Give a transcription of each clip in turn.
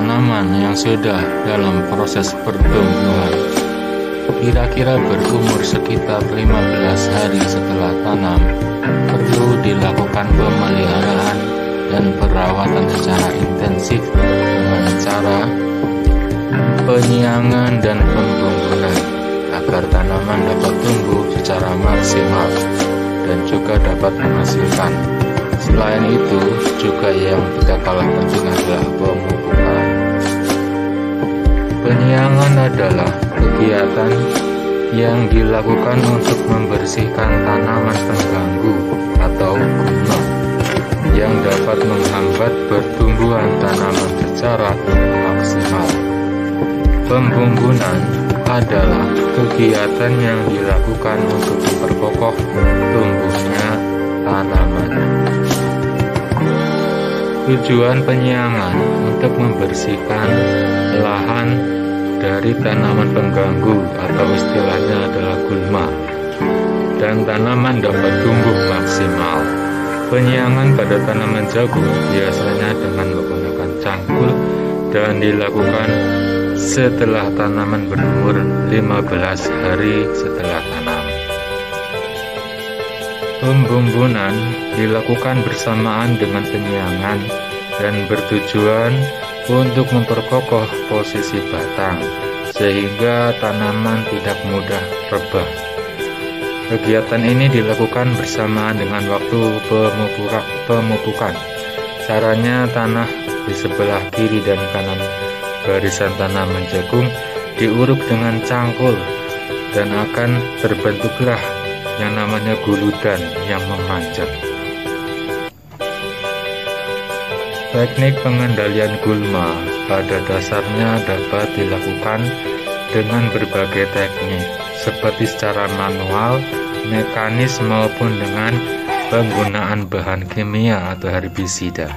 tanaman yang sudah dalam proses pertumbuhan, kira-kira berumur sekitar 15 hari setelah tanam, perlu dilakukan pemeliharaan dan perawatan secara intensif dengan cara penyiangan dan pembumbunan agar tanaman dapat tumbuh secara maksimal dan juga dapat menghasilkan. Selain itu, juga yang tidak kalah penting adalah pemupukan. Penyiangan adalah kegiatan yang dilakukan untuk membersihkan tanaman pengganggu atau gulma yang dapat menghambat pertumbuhan tanaman secara maksimal. Pembumbunan adalah kegiatan yang dilakukan untuk memperkokoh tumbuhnya tanaman. Tujuan penyiangan untuk membersihkan lahan dari tanaman pengganggu atau istilahnya adalah gulma, dan tanaman dapat tumbuh maksimal. Penyiangan pada tanaman jagung biasanya dengan menggunakan cangkul dan dilakukan setelah tanaman berumur 15 hari setelah tanam. Pembumbunan dilakukan bersamaan dengan penyiangan dan bertujuan untuk memperkokoh posisi batang sehingga tanaman tidak mudah rebah. Kegiatan ini dilakukan bersamaan dengan waktu pemupukan. Caranya, tanah di sebelah kiri dan kanan barisan tanaman jagung diuruk dengan cangkul dan akan terbentuklah yang namanya guludan yang memanjang. Teknik pengendalian gulma pada dasarnya dapat dilakukan dengan berbagai teknik seperti secara manual, mekanis maupun dengan penggunaan bahan kimia atau herbisida.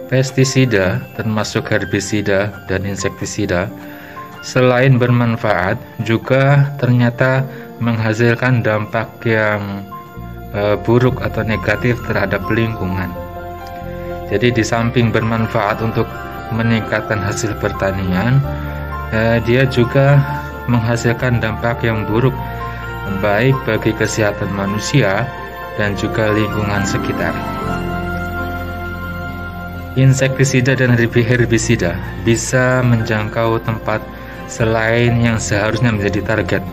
Pestisida termasuk herbisida dan insektisida selain bermanfaat juga ternyata menghasilkan dampak yang buruk atau negatif terhadap lingkungan. Jadi di samping bermanfaat untuk meningkatkan hasil pertanian, dia juga menghasilkan dampak yang buruk baik bagi kesehatan manusia dan juga lingkungan sekitar. Insektisida dan herbisida bisa menjangkau tempat selain yang seharusnya menjadi target,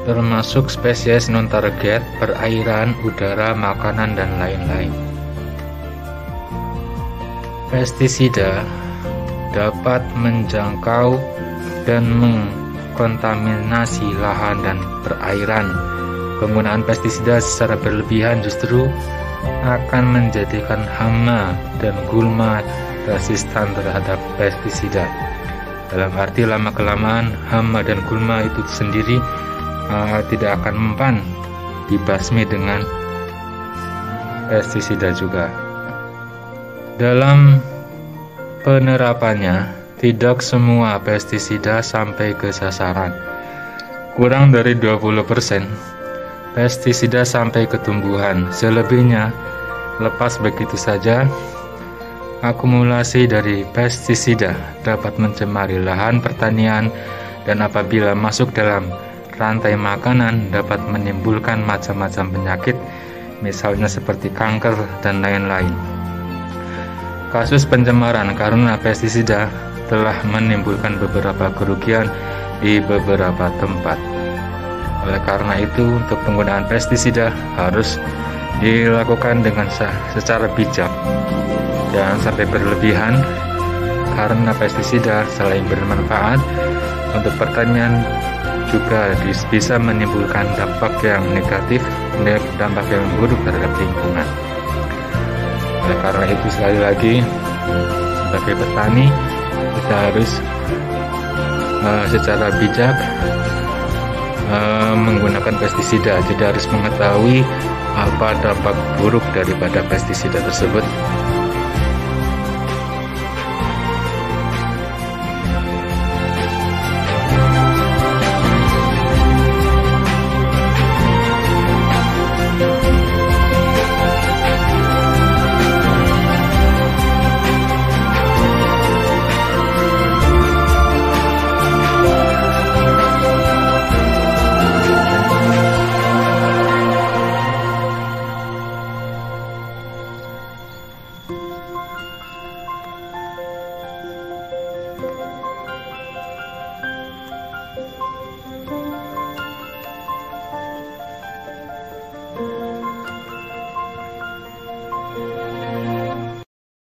termasuk spesies non-target, perairan, udara, makanan, dan lain-lain. Pestisida dapat menjangkau dan mengkontaminasi lahan dan perairan. Penggunaan pestisida secara berlebihan justru akan menjadikan hama dan gulma resistan terhadap pestisida. Dalam arti lama-kelamaan hama dan gulma itu sendiri tidak akan mempan dibasmi dengan pestisida juga. Dalam penerapannya, tidak semua pestisida sampai ke sasaran. Kurang dari 20% pestisida sampai ke tumbuhan. Selebihnya lepas begitu saja. Akumulasi dari pestisida dapat mencemari lahan pertanian dan apabila masuk dalam rantai makanan dapat menimbulkan macam-macam penyakit, misalnya seperti kanker dan lain-lain. Kasus pencemaran karena pestisida telah menimbulkan beberapa kerugian di beberapa tempat. Oleh karena itu, untuk penggunaan pestisida harus dilakukan dengan secara bijak, jangan sampai berlebihan, karena pestisida selain bermanfaat untuk pertanian juga bisa menimbulkan dampak yang negatif, dampak yang buruk terhadap lingkungan. Oleh karena itu, sekali lagi sebagai petani kita harus secara bijak menggunakan pestisida. Jadi harus mengetahui apa dampak buruk daripada pestisida tersebut